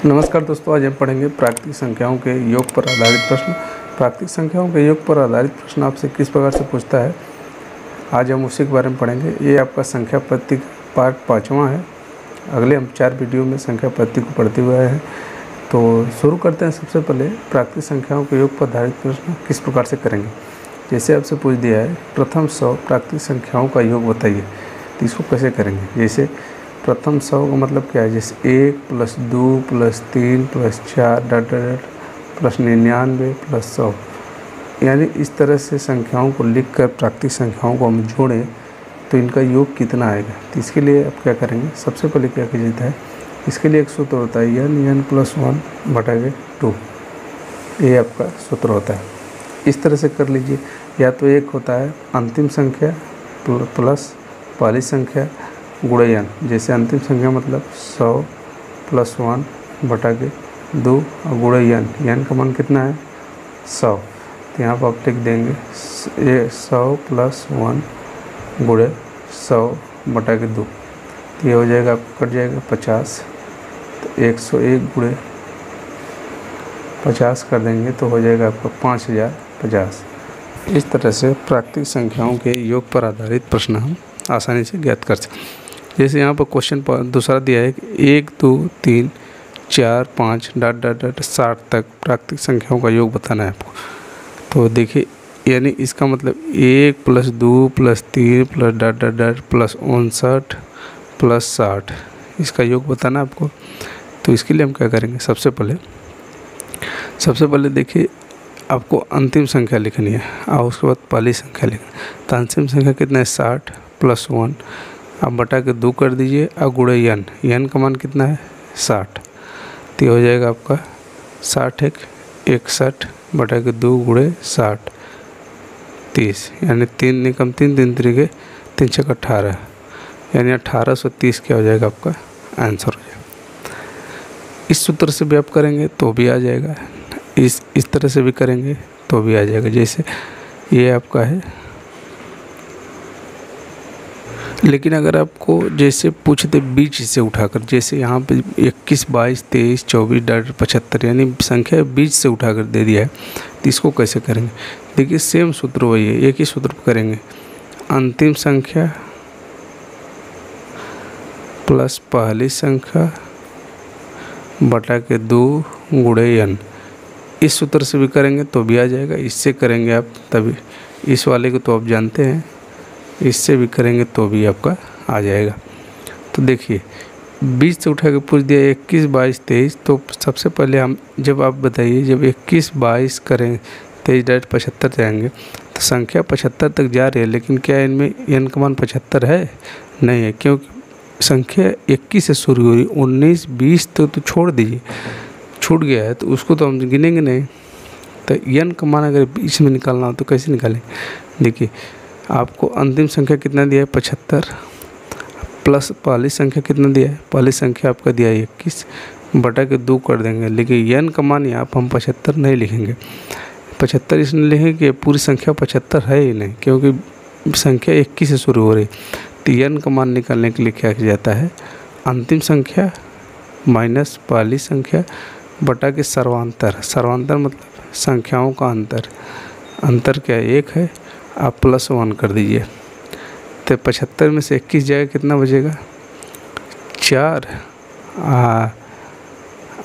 नमस्कार दोस्तों, आज हम पढ़ेंगे प्राकृतिक संख्याओं के योग पर आधारित प्रश्न। प्राकृतिक संख्याओं के योग पर आधारित प्रश्न आपसे किस प्रकार से पूछता है, आज हम उसी के बारे में पढ़ेंगे। ये आपका संख्या पद्धति पार्ट 5वां है। अगले हम 4 वीडियो में संख्या पद्धति को पढ़ते हुए आए हैं। तो शुरू करते हैं। सबसे पहले प्राकृतिक संख्याओं के योग पर आधारित प्रश्न किस प्रकार से करेंगे। जैसे आपसे पूछ दिया है प्रथम 100 प्राकृतिक संख्याओं का योग बताइए, तो इसको कैसे करेंगे। जैसे प्रथम 100 का मतलब क्या है, जैसे 1 + 2 + 3 + 4 + 99 + 100, यानी इस तरह से संख्याओं को लिखकर प्राकृतिक संख्याओं को हम जोड़ें तो इनका योग कितना आएगा। तो इसके लिए आप क्या करेंगे, सबसे पहले क्या किया जाता है, इसके लिए एक सूत्र होता है n + 1/2। ये आपका सूत्र होता है। इस तरह से कर लीजिए। या तो एक होता है अंतिम संख्या प्लस पहली संख्या गुणे n। जैसे अंतिम संख्या मतलब 100 + 1/2 और गुणे n का मान कितना है 100। तो यहाँ पर आप लिख देंगे 100 + 1 गुणे 100/2। तो ये हो जाएगा, आपको कट जाएगा 50। तो 101 गुणे 50 कर देंगे तो हो जाएगा आपका 5050। इस तरह से प्राकृतिक संख्याओं के योग पर आधारित प्रश्न हम आसानी से ज्ञात कर सकते हैं। जैसे यहाँ पर क्वेश्चन दूसरा दिया है कि 1 2 3 4 5 ... 60 तक प्राकृतिक संख्याओं का योग बताना है आपको। तो देखिए, यानी इसका मतलब 1 + 2 + 3 + ... +59 + 60, इसका योग बताना है आपको। तो इसके लिए हम क्या करेंगे, सबसे पहले देखिए आपको अंतिम संख्या लिखनी है और उसके बाद पहली संख्या लिखनी है। तो अंतिम संख्या कितना है 60 + 1, आप बटा के 2 कर दीजिए और गुणे n का मान कितना है 60। तो ये हो जाएगा आपका 60 × 61 / 2 गुणे 60 30, यानी 3 निकम 3 3 3 6 18, यानी 1830 क्या हो जाएगा, आपका आंसर हो जाएगा। इस सूत्र से भी आप करेंगे तो भी आ जाएगा, इस तरह से भी करेंगे तो भी आ जाएगा। जैसे ये आपका है, लेकिन अगर आपको जैसे पूछते बीच से उठाकर, जैसे यहाँ पे 21 22 23 24 75, यानी संख्या बीच से उठाकर दे दिया है, तो इसको कैसे करेंगे। देखिए सेम सूत्र वही है, एक ही सूत्र पर करेंगे। अंतिम संख्या प्लस पहली संख्या बटा के 2 गुणे n। इस सूत्र से भी करेंगे तो भी आ जाएगा, इससे करेंगे आप तभी, इस वाले को तो आप जानते हैं, इससे भी करेंगे तो भी आपका आ जाएगा। तो देखिए बीच से उठा के पूछ दिया 21 22 23, तो सबसे पहले हम जब आप बताइए, जब 21 22 करें 23 75 जाएंगे तो संख्या 75 तक जा रही है, लेकिन क्या इनमें n का मान 75 है, नहीं है, क्योंकि संख्या 21 से शुरू हो रही। 19 20 तो छोड़ दीजिए, छूट गया है तो उसको तो हम गिनेंगे नहीं। तो n का मान अगर बीच में निकालना हो तो कैसे निकालेंगे। देखिए आपको अंतिम संख्या कितना दिया है 75, प्लस पहली संख्या कितना दिया है, पहली संख्या आपका दिया है 21, बटा के 2 कर देंगे। लेकिन n का मान यहाँ पर हम 75 नहीं लिखेंगे। 75 इसलिए लिखेंगे कि पूरी संख्या 75 है ही नहीं, क्योंकि संख्या 21 से शुरू हो रही। तो n का मान निकालने के लिए क्या किया जाता है, अंतिम संख्या माइनस पहली संख्या बटा के सर्वांतर। सर्वांतर मतलब संख्याओं का अंतर क्या है, 1 है, आप +1 कर दीजिए। तो 75 में से 21 जाएगा, कितना बचेगा 4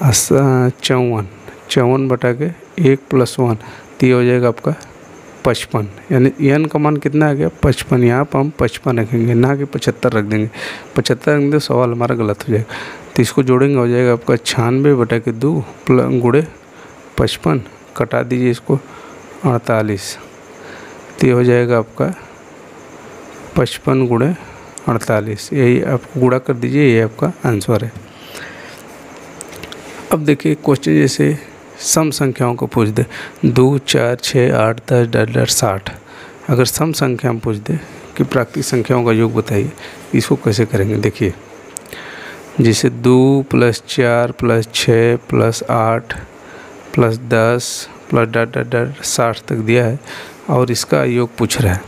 54 बटा के 1 + 1, तो ये हो जाएगा आपका 55, यानी n का मान कितना आ गया 55। यहाँ पर हम 55 रखेंगे, ना कि 75 रख देंगे। 75 रख देंगे सवाल हमारा गलत हो जाएगा। तो इसको जोड़ेंगे, हो जाएगा आपका 96 बटा के 2 गुणे 55, कटा दीजिए इसको 48, तो ये हो जाएगा आपका 55 गुणे 48, यही आपको गुणा कर दीजिए, ये आपका आंसर है। अब देखिए क्वेश्चन जैसे सम संख्याओं को पूछ दे 2 4 6 8 10 60, अगर सम संख्या हम पूछ दे कि प्राकृतिक संख्याओं का योग बताइए, इसको कैसे करेंगे। देखिए जैसे 2 + 4 + 6 + 8 + 10 + 60 तक दिया है और इसका योग पूछ रहा है,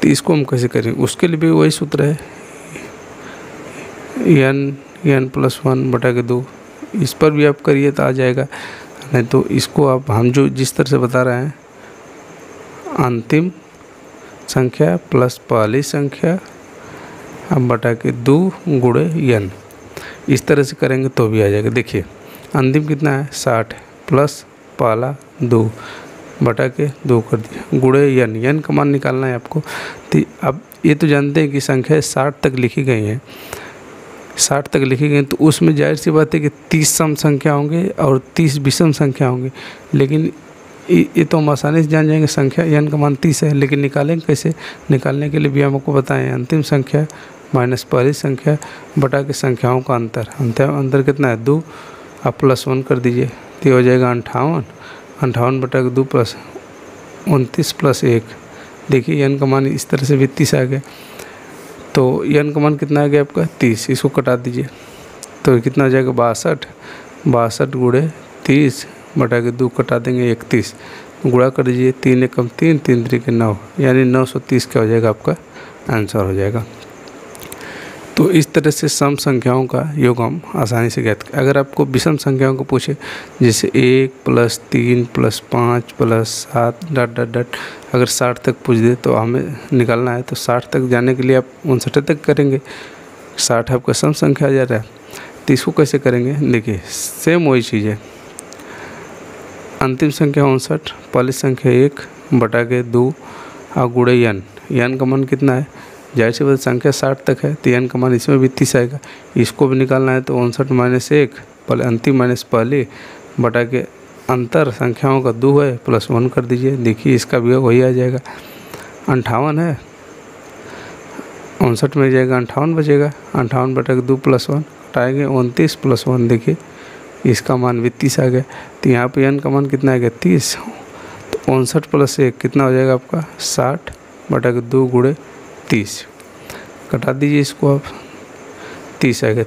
तो इसको हम कैसे करेंगे। उसके लिए भी वही सूत्र है, n + 1/2 इस पर भी आप करिए तो आ जाएगा, नहीं तो इसको आप हम जो जिस तरह से बता रहे हैं, अंतिम संख्या प्लस पहली संख्या अब बटा के 2 गुणे n, इस तरह से करेंगे तो भी आ जाएगा। देखिए अंतिम कितना है 60 प्लस पहला 2 बटा के 2 कर दिया गुणे n का मान निकालना है आपको। तो अब ये तो जानते हैं कि संख्या 60 तक लिखी गई हैं, 60 तक लिखी गई, तो उसमें जाहिर सी बात है कि 30 सम संख्या होंगे और 30 विषम संख्या होंगे। लेकिन ये तो हम आसानी से जान जाएंगे संख्या n का मान 30 है, लेकिन निकालेंगे कैसे? निकालने के लिए भी हम आपको बताएं, अंतिम संख्या माइनस पहली संख्या बटा के संख्याओं का अंतर, अंतर कितना है 2, आप +1 कर दीजिए तो ये हो जाएगा 58, 58 बटा के 2 प्लस 29 प्लस 1। देखिए n का मान इस तरह से भी 30 आ गया, तो n का मान कितना आ गया आपका 30, इसको कटा दीजिए तो कितना हो जाएगा 62, 62 गुणे 30 बटा के 2 कटा देंगे 31, गुणा कर दीजिए 3 एकम 3, 3 त्रिक 9, यानी 930 क्या हो जाएगा आपका आंसर हो जाएगा। तो इस तरह से सम संख्याओं का योग हम आसानी से ज्ञात। अगर आपको विषम संख्याओं को पूछे जैसे 1 + 3 + 5 + 7 डॉट डॉट डॉट, अगर 60 तक पूछ दे तो हमें निकालना है, तो 60 तक जाने के लिए आप 59 तक करेंगे, 60 आपका सम संख्या आ जा रहा है। तो इसको कैसे करेंगे? देखिए सेम वही चीज़ है, अंतिम संख्या 59, पहली संख्या 1 बटा के 2 और गुणे n का मान कितना है? जाहिर सी बात संख्या 60 तक है तो n का मान इसमें भी 30 आएगा, इसको भी निकालना है तो 59 माइनस 1 पहले अंतिम माइनस पहले बटा के अंतर संख्याओं का 2 है +1 कर दीजिए। देखिए इसका भी वही आ जाएगा, 58 है, 59 में जाएगा 58 बचेगा, 58 बटा के 2 +1 हटाएंगे 29 + 1, देखिए इसका मान भी 30 आ गया। तो यहाँ पे n का मान कितना आ गया 30, तो 59 + 1 कितना हो जाएगा आपका 60 बटा के 2 गुणे 30, कटा दीजिए इसको आप, 30 आएगा,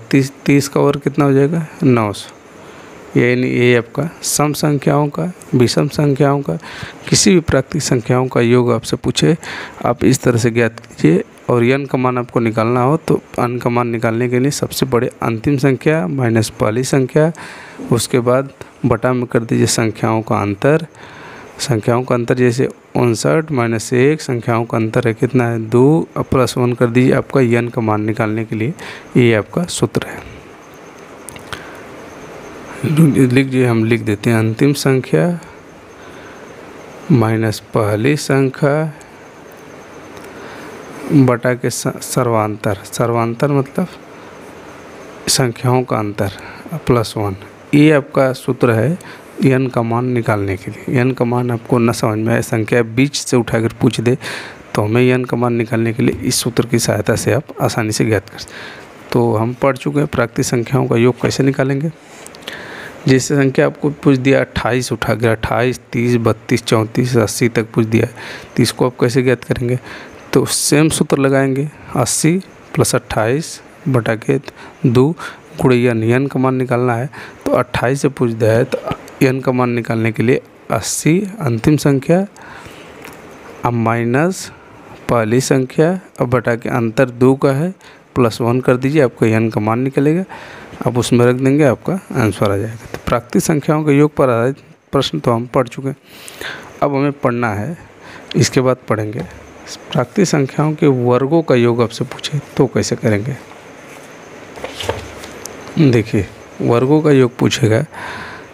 30 का और कितना हो जाएगा 900। यानी ये आपका सम संख्याओं का, विषम संख्याओं का, किसी भी प्राकृतिक संख्याओं का योग आपसे पूछे आप इस तरह से ज्ञात कीजिए। और n का मान आपको निकालना हो तो n का मान निकालने के लिए सबसे बड़े अंतिम संख्या माइनस पहली संख्या, उसके बाद बटा में कर दीजिए संख्याओं का अंतर, संख्याओं का अंतर जैसे 59 माइनस 1, संख्याओं का अंतर है कितना है 2, अब +1 कर दीजिए, आपका n का मान निकालने के लिए ये आपका सूत्र है। लीजिए हम लिख देते हैं, अंतिम संख्या माइनस पहली संख्या बटा के सर्वांतर, सर्वांतर मतलब संख्याओं का अंतर +1, ये आपका सूत्र है n का मान निकालने के लिए। n का मान आपको न समझ में आए, संख्या बीच से उठाकर पूछ दे तो हमें n का मान निकालने के लिए इस सूत्र की सहायता से आप आसानी से ज्ञात कर। तो हम पढ़ चुके हैं प्राकृतिक संख्याओं का योग कैसे निकालेंगे। जैसे संख्या आपको पूछ दिया 28 उठा गया, 28, 30, 32, 34, 80 तक पूछ दिया है, तो इसको आप कैसे ज्ञात करेंगे? तो सेम सूत्र लगाएंगे, 80 + 28 बटा के 2 गुणे n का मान निकालना है। तो 28 से पूछ दिया है तो n का मान निकालने के लिए 80 अंतिम संख्या अब माइनस पहली संख्या अब बटा के अंतर 2 का है +1 कर दीजिए, आपका n का मान निकलेगा, अब उसमें रख देंगे, आपका आंसर आ जाएगा। तो प्राकृतिक संख्याओं के योग पर आधारित प्रश्न तो हम पढ़ चुके हैं, अब हमें पढ़ना है, इसके बाद पढ़ेंगे प्राकृतिक संख्याओं के वर्गों का योग आपसे पूछे तो कैसे करेंगे। देखिए वर्गों का योग पूछेगा,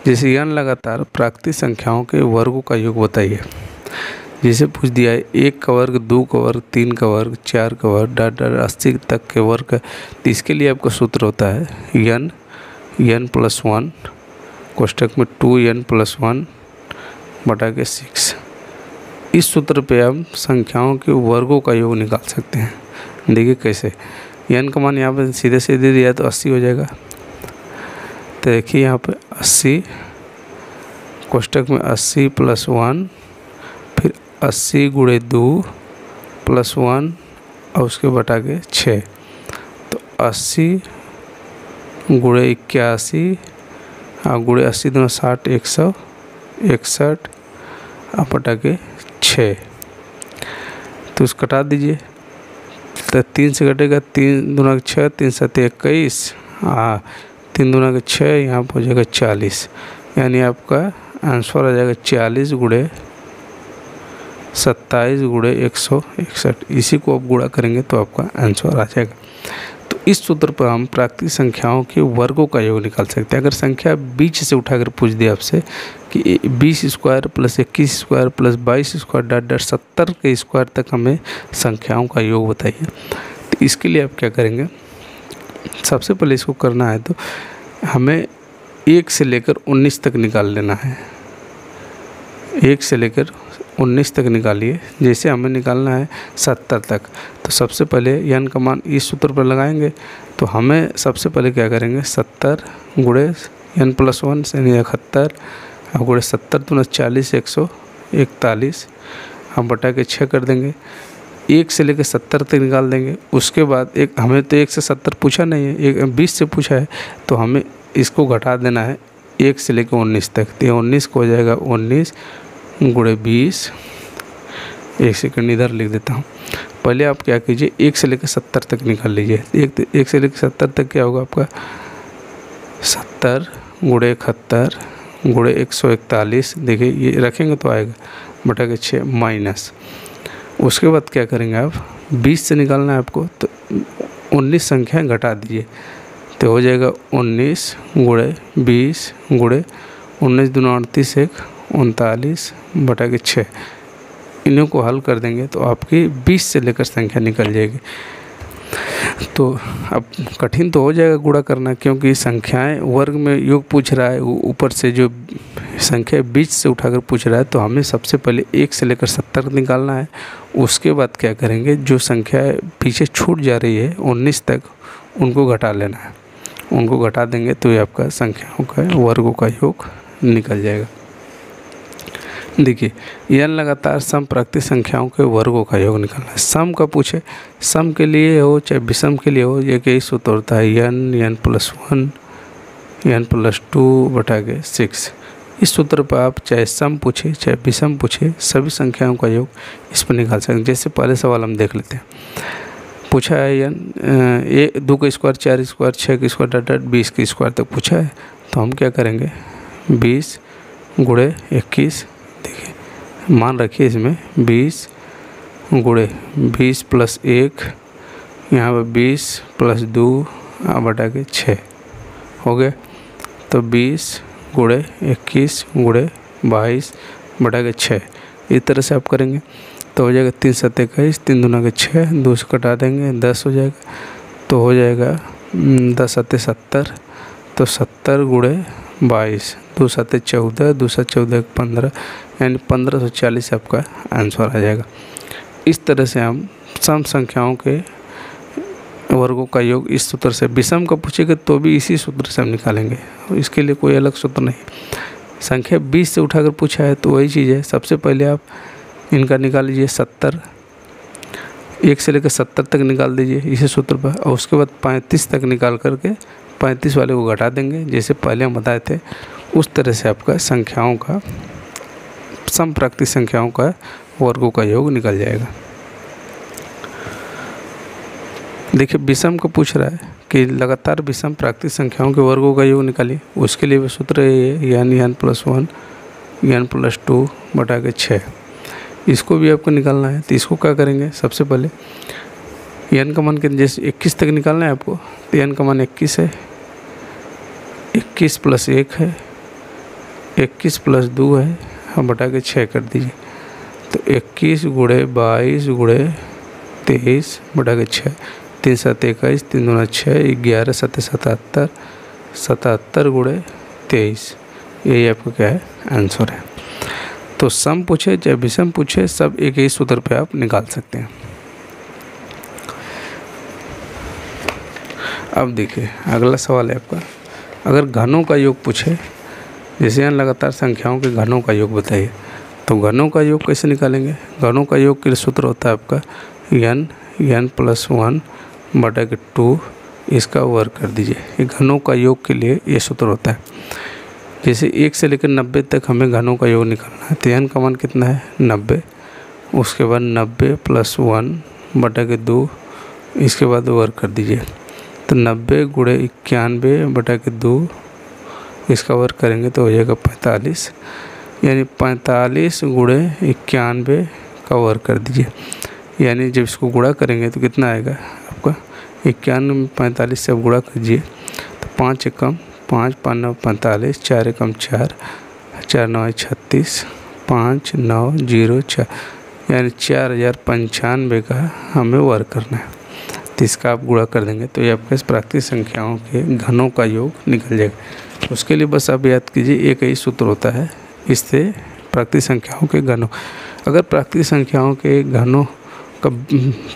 जैसे n लगातार प्राकृतिक संख्याओं के वर्गों का योग बताइए। जैसे पूछ दिया है 1 का वर्ग, 2 का वर्ग, 3 का वर्ग, 4 का वर्ग डॉट डॉट 80 तक के वर्ग। तो इसके लिए आपका सूत्र होता है n + 1 कोष्ठक में 2n + 1 बटा के 6। इस सूत्र पे हम संख्याओं के वर्गों का योग निकाल सकते हैं। देखिए कैसे, n का मान यहाँ पे सीधे सीधे दिया तो 80 हो जाएगा। तो देखिए यहाँ पे 80 कोष्ठक में 80 + 1 फिर 80 गुणे 2 + 1 और उसके बटा के 6। तो 80 गुणे 81 और गुणे 80 दोनों 60, 161 और बटा के 6। तो उसको कटा दीजिए, तो 3 से कटेगा, 3 दूना 6, 3 7 21, 3 3 दूना के 6, यहाँ पर हो जाएगा 40, यानी आपका आंसर आ जाएगा 40 गुणे 27 गुणे 161। इसी को आप गुणा करेंगे तो आपका आंसर आ जाएगा। तो इस सूत्र पर हम प्राकृतिक संख्याओं के वर्गों का योग निकाल सकते हैं। अगर संख्या बीच से उठाकर पूछ दिया आपसे कि 20 square plus 21 square plus 22 square dot dot 70 के स्क्वायर तक हमें संख्याओं का योग बताइए, तो इसके लिए आप क्या करेंगे, सबसे पहले इसको करना है तो हमें 1 से लेकर 19 तक निकाल लेना है। 1 से लेकर 19 तक निकालिए। जैसे हमें निकालना है 70 तक, तो सबसे पहले n का मान इस सूत्र पर लगाएंगे। तो हमें सबसे पहले क्या करेंगे, 70 गुणे n+1 यानी 71 और गुणे 70 तो 40 141 हम बटा के 6 कर देंगे। 1 से लेकर 70 तक निकाल देंगे। उसके बाद हमें तो 1 से 70 पूछा नहीं है, 20 से पूछा है, तो हमें इसको घटा देना है 1 से लेकर 19 तक। तो 19 को हो जाएगा 19 गुणे 20। 1 सेकंड इधर लिख देता हूँ। पहले आप क्या कीजिए, 1 से लेकर 70 तक निकाल लीजिए। 1 से लेकर 70 तक क्या होगा आपका, 70 गुणे 71 गुणे 141, देखिए ये रखेंगे तो आएगा बटा के 6 माइनस। उसके बाद क्या करेंगे आप, 20 से निकालना है आपको, तो 19 संख्या घटा दीजिए, तो हो जाएगा 19 गुणे 20 गुणे 19 दूना 38 1 39 बटा के 6। इन्हीं को हल कर देंगे तो आपकी 20 से लेकर संख्या निकल जाएगी। तो अब कठिन तो हो जाएगा गुणा करना, क्योंकि संख्याएं वर्ग में योग पूछ रहा है, ऊपर से जो संख्या बीच से उठाकर पूछ रहा है, तो हमें सबसे पहले 1 से लेकर 70 निकालना है। उसके बाद क्या करेंगे, जो संख्या पीछे छूट जा रही है 19 तक, उनको घटा लेना है। उनको घटा देंगे तो ये आपका संख्याओं का वर्गों का योग निकल जाएगा। देखिए, n लगातार सम प्राकृतिक संख्याओं के वर्गों का योग निकालना है। सम का पूछे, सम के लिए हो चाहे विषम के लिए हो, ये कई सूत्र होता है n+1 n+2 बटा के 6। इस सूत्र पर आप चाहे सम पूछे चाहे विषम पूछे, सभी संख्याओं का योग इस पर निकाल सकते हैं। जैसे पहले सवाल हम देख लेते हैं। पूछा है n 2 का स्क्वायर 4 स्क्वायर 6 का स्क्वायर डॉट डॉट 20 के स्क्वायर तक पूछा है। तो हम क्या करेंगे, 20 गुणे 21, देखिए मान रखिए इसमें 20 गुणे 20 + 1, यहाँ पर 20 + 2 बटा के 6 हो गया। तो 20 गुणे 21 गुणे 22 बटा के 6, इस तरह से आप करेंगे तो हो जाएगा 3 7 21, 3 दूना के 6, 2 से कटा देंगे 10 हो जाएगा। तो हो जाएगा 10 7 70, तो 70 गुणे 22, 2 7 14, 2 7 14 15, यानी 1540 आपका आंसर आ जाएगा। इस तरह से हम सम संख्याओं के वर्गों का योग इस सूत्र से, विषम का पूछेगा तो भी इसी सूत्र से हम निकालेंगे, इसके लिए कोई अलग सूत्र नहीं। संख्या 20 से उठाकर पूछा है तो वही चीज़ है। सबसे पहले आप इनका निकाल लीजिए 70, 1 से लेकर 70 तक निकाल दीजिए इसी सूत्र पर, और उसके बाद 35 तक निकाल करके 35 वाले को घटा देंगे, जैसे पहले हम बताए थे। उस तरह से आपका संख्याओं का, सम प्राकृतिक संख्याओं का वर्गों का योग निकल जाएगा। देखिए, विषम को पूछ रहा है कि लगातार विषम प्राकृतिक संख्याओं के वर्गों का योग निकालिए। उसके लिए भी सूत्र है यानी n+1 n+2 बटा के 6। इसको भी आपको निकालना है। तो इसको क्या करेंगे, सबसे पहले n का मान कितना, जैसे 21 तक निकालना है आपको, तो n का मान 21 है, 21 + 1 है, 21 + 2 है, हम बटा के 6 कर दीजिए। तो 21 गुणे 22 गुणे 23 बटा के 6, 3 7 21, 3 दूना 6, 11 7 77, 77 गुणे 23, यही आपका क्या है आंसर है। तो सम पूछे चाहे विषम पूछे, सब एक ही सूत्र पे आप निकाल सकते हैं। अब देखिए, अगला सवाल है आपका, अगर घनों का योग पूछे, जैसे यहाँ लगातार संख्याओं के घनों का योग बताइए, तो घनों का योग कैसे निकालेंगे। घनों का योग के लिए सूत्र होता है आपका n+1 बटा के 2, इसका वर्ग कर दीजिए। ये घनों का योग के लिए ये सूत्र होता है। जैसे 1 से लेकर 90 तक हमें घनों का योग निकालना है, तो n का मान कितना है 90, उसके बाद 90 + 1 बटा के 2, इसके बाद वर्ग कर दीजिए। तो 90 गुणे 91 बटा के 2 इसका वर्ग करेंगे तो हो जाएगा 45, यानी 45 गुणे 91 का वर्ग कर दीजिए। यानी जब इसको गुणा करेंगे तो कितना आएगा आपका 91 में 45 से आप गुणा कीजिए तो 5 एकम 5, 5 9 45, 4 एकम 4, 4 9 36, 5 9 0 4, यानी 4095 का हमें वर्ग करना है। तो इसका आप गुणा कर देंगे तो ये आपके प्राकृतिक संख्याओं के घनों का योग निकल जाएगा। उसके लिए बस आप याद कीजिए एक ही सूत्र होता है, इससे प्राकृतिक संख्याओं के घनों, अगर प्राकृतिक संख्याओं के घनों का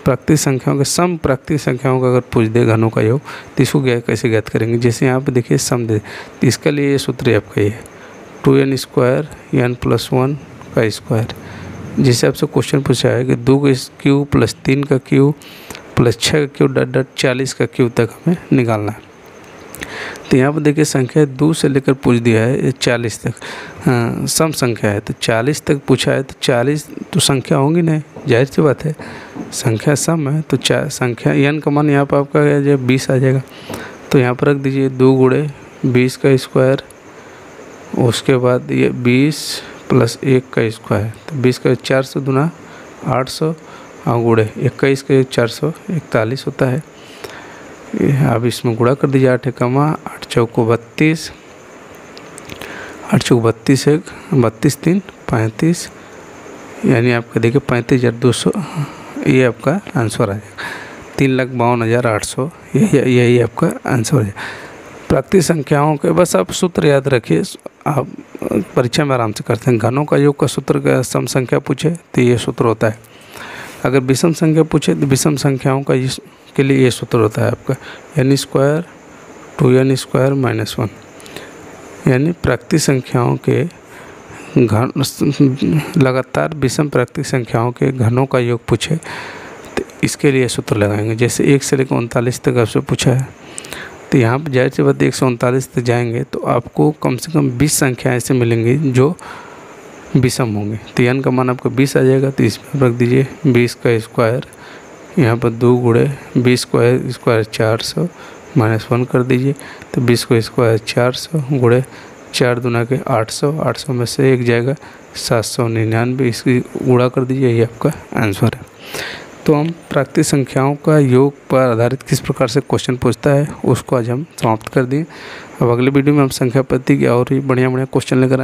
प्राकृतिक संख्याओं के सम प्राकृतिक संख्याओं का अगर पूछ दे घनों का योग तो इसको कैसे ज्ञात करेंगे। जैसे यहाँ पे देखिए सम दे, तो इसके लिए ये सूत्र आपका ये 2n स्क्वायर n + 1 का स्क्वायर। जिससे आपसे क्वेश्चन पूछा है कि 2 का क्यूब प्लस 3 का क्यूब प्लस 6 का क्यूब डॉट 40 का क्यूब तक हमें निकालना है। तो यहाँ पर देखिए संख्या 2 से लेकर पूछ दिया है 40 तक, सम संख्या है तो 40 तक पूछा है तो 40 तो संख्या होंगी नहीं, जाहिर सी बात है, संख्या सम है तो संख्या n का मान यहाँ पर आपका जो 20 आ जाएगा। तो यहाँ पर रख दीजिए 2 गुणे 20 का स्क्वायर, उसके बाद ये 20 + 1 का स्क्वायर, तो 20 का 400 दूना 800 और गुणे 21 का 441 होता है। अब इसमें गुणा कर दीजिए 8 एकमा 8 चौको 32, 8 चौको 32 1 32 3 35, यानी आपका देखिए 35,200, ये आपका आंसर आ जाएगा। 3,52,800 यही आपका आंसर है। प्राकृतिक संख्याओं के बस आप सूत्र याद रखिए, आप परीक्षा में आराम से करते हैं। घनों का योग का सूत्र का सम संख्या पूछे तो ये सूत्र होता है, अगर विषम संख्या पूछे तो विषम संख्याओं का के लिए ये सूत्र होता है आपका n स्क्वायर 2n स्क्वायर - 1। यानी प्राकृतिक संख्याओं के घन, लगातार विषम प्राकृतिक संख्याओं के घनों का योग पूछे तो इसके लिए सूत्र लगाएंगे। जैसे 1 से लेकर 39 तक आपसे पूछा है तो यहाँ पर जाहिर सी बात 139 तक जाएंगे तो आपको कम से कम 20 संख्या ऐसे मिलेंगी जो विषम होंगे। तो n का मान आपका 20 आ जाएगा, तो इसमें रख दीजिए 20 का स्क्वायर, यहाँ पर 2 गुणे 20 स्क्वायर 400 -1 कर दीजिए, तो 20 का स्क्वायर 400 गुणे 4 दूना के 800, 800 में से 1 जाएगा 799, इसकी गुणा कर दीजिए, ये आपका आंसर है। तो हम प्राकृतिक संख्याओं का योग पर आधारित किस प्रकार से क्वेश्चन पूछता है उसको आज हम समाप्त कर दिए। अब अगले वीडियो में हम संख्या पद्धति के और ही बढ़िया क्वेश्चन लेकर आएँ।